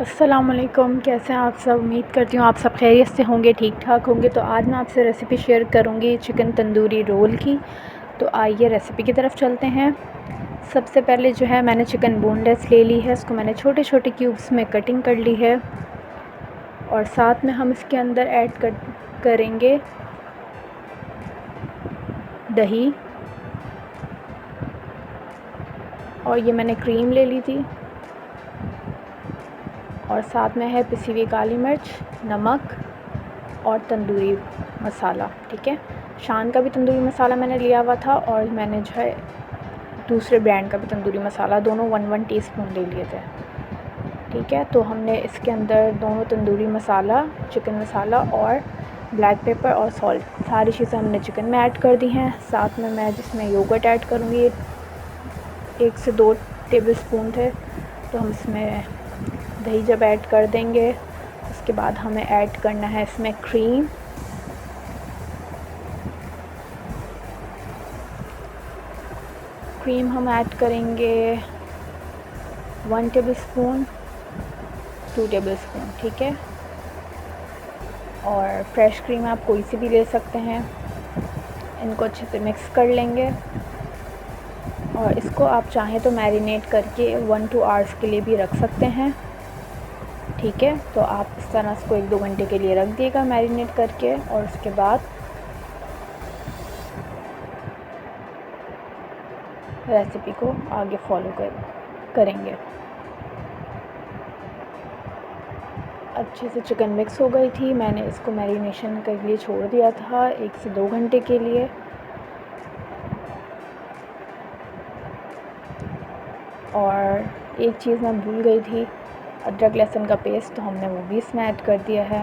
अस्सलामुअलैकुम, कैसे हैं आप सब। उम्मीद करती हूँ आप सब खैरियत से होंगे, ठीक ठाक होंगे। तो आज मैं आपसे रेसिपी शेयर करूँगी चिकन तंदूरी रोल की। तो आइए रेसिपी की तरफ चलते हैं। सबसे पहले जो है मैंने चिकन बोनलेस ले ली है, इसको मैंने छोटे छोटे क्यूब्स में कटिंग कर ली है। और साथ में हम इसके अंदर ऐड करेंगे दही, और ये मैंने क्रीम ले ली थी। और साथ में है पिसी हुई काली मिर्च, नमक और तंदूरी मसाला। ठीक है, शान का भी तंदूरी मसाला मैंने लिया हुआ था, और मैंने जो है दूसरे ब्रांड का भी तंदूरी मसाला, दोनों 1-1 टीस्पून ले लिए थे। ठीक है, तो हमने इसके अंदर दोनों तंदूरी मसाला, चिकन मसाला और ब्लैक पेपर और सॉल्ट, सारी चीज़ें हमने चिकन में ऐड कर दी हैं। साथ में मैं जिसमें योगर्ट ऐड करूँगी, 1 से 2 टेबलस्पून थे। तो हम इसमें दही जब ऐड कर देंगे, उसके बाद हमें ऐड करना है इसमें क्रीम, हम ऐड करेंगे 1 टेबलस्पून, 2 टेबलस्पून। ठीक है, और फ्रेश क्रीम आप कोई सी भी ले सकते हैं। इनको अच्छे से मिक्स कर लेंगे, और इसको आप चाहें तो मैरिनेट करके 1-2 आवर्स के लिए भी रख सकते हैं। ठीक है, तो आप इस तरह इसको 1-2 घंटे के लिए रख दिएगा मैरिनेट करके, और उसके बाद रेसिपी को आगे फॉलो करेंगे। अच्छे से चिकन मिक्स हो गई थी, मैंने इसको मैरिनेशन के लिए छोड़ दिया था 1 से 2 घंटे के लिए। और एक चीज़ मैं भूल गई थी, अदरक लहसुन का पेस्ट, तो हमने वो भी इसमें ऐड कर दिया है।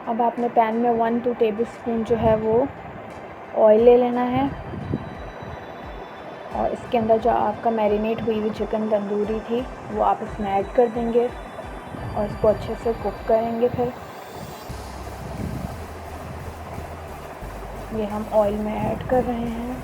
अब आपने पैन में 1-2 टेबलस्पून जो है वो ऑयल ले लेना है, और इसके अंदर जो आपका मैरिनेट हुई हुई चिकन तंदूरी थी वो आप इसमें ऐड कर देंगे, और इसको अच्छे से कुक करेंगे। फिर ये हम ऑयल में ऐड कर रहे हैं।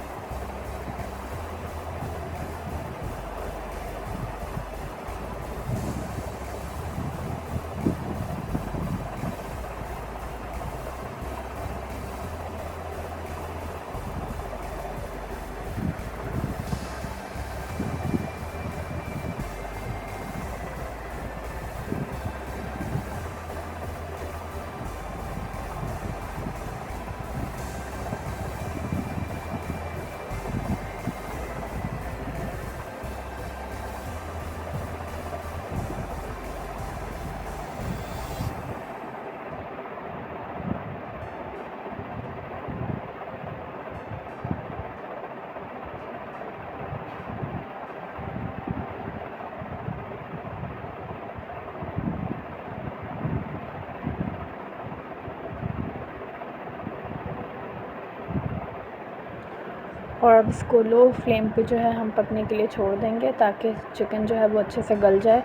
और अब इसको लो फ्लेम पे जो है हम पकने के लिए छोड़ देंगे, ताकि चिकन जो है वो अच्छे से गल जाए।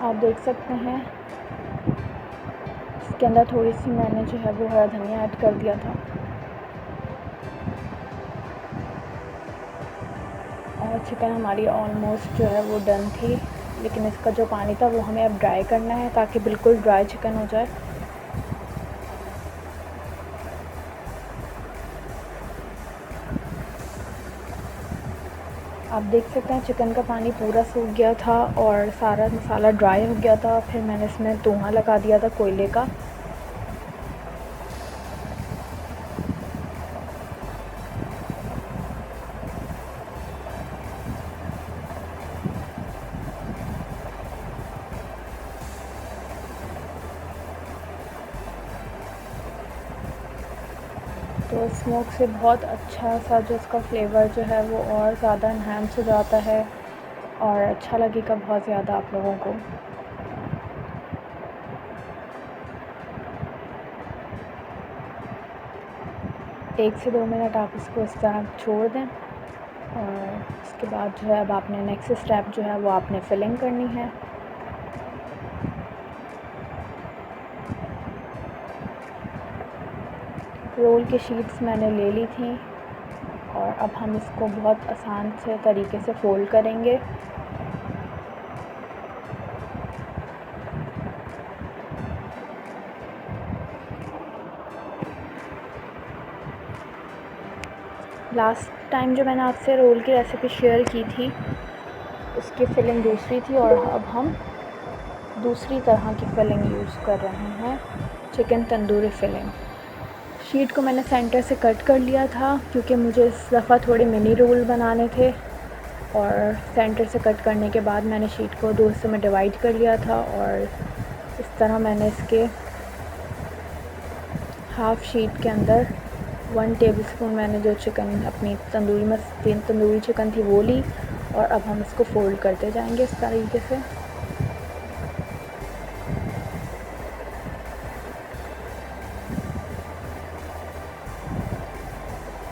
आप देख सकते हैं इसके अंदर थोड़ी सी मैंने जो है वो हरा धनिया ऐड कर दिया था। और चिकन हमारी ऑलमोस्ट जो है वो डन थी, लेकिन इसका जो पानी था वो हमें अब ड्राई करना है, ताकि बिल्कुल ड्राई चिकन हो जाए। आप देख सकते हैं चिकन का पानी पूरा सूख गया था और सारा मसाला ड्राई हो गया था। फिर मैंने इसमें धुआं लगा दिया था कोयले का। तो स्मोक से बहुत अच्छा सा जो इसका फ्लेवर जो है वो और ज़्यादा इन्हांस हो जाता है और अच्छा लगेगा बहुत ज़्यादा आप लोगों को। एक से 2 मिनट आप इसको इस तरह छोड़ दें और इसके बाद जो है अब आपने नेक्स्ट स्टेप जो है वो आपने फिलिंग करनी है। रोल की शीट्स मैंने ले ली थी और अब हम इसको बहुत आसान से तरीके से फ़ोल्ड करेंगे। लास्ट टाइम जो मैंने आपसे रोल की रेसिपी शेयर की थी उसकी फिलिंग दूसरी थी और अब हम दूसरी तरह की फिलिंग यूज़ कर रहे हैं, चिकन तंदूरी फिलिंग। शीट को मैंने सेंटर से कट कर लिया था क्योंकि मुझे इस दफ़ा थोड़े मिनी रोल बनाने थे और सेंटर से कट करने के बाद मैंने शीट को 2 हिस्सों में डिवाइड कर लिया था और इस तरह मैंने इसके हाफ़ शीट के अंदर 1 टेबलस्पून मैंने जो चिकन अपनी तंदूरी चिकन थी वो ली और अब हम इसको फ़ोल्ड करते जाएंगे इस तरीके से।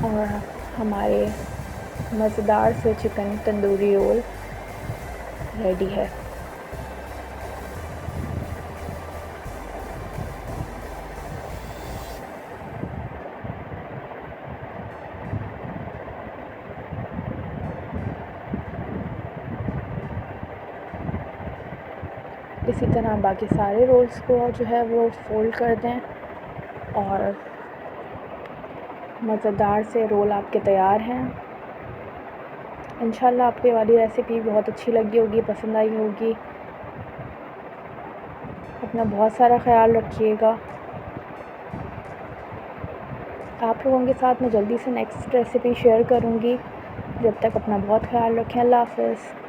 और हमारे मज़ेदार से चिकन तंदूरी रोल रेडी है। इसी तरह बाकी सारे रोल्स को जो है वो फ़ोल्ड कर दें और मज़ेदार से रोल आपके तैयार हैं। इंशाल्लाह आपको ये वाली रेसिपी बहुत अच्छी लगी होगी, पसंद आई होगी। अपना बहुत सारा ख़याल रखिएगा। आप लोगों के साथ मैं जल्दी से नेक्स्ट रेसिपी शेयर करूँगी। जब तक अपना बहुत ख़याल रखें। अल्लाह हाफ़िज़।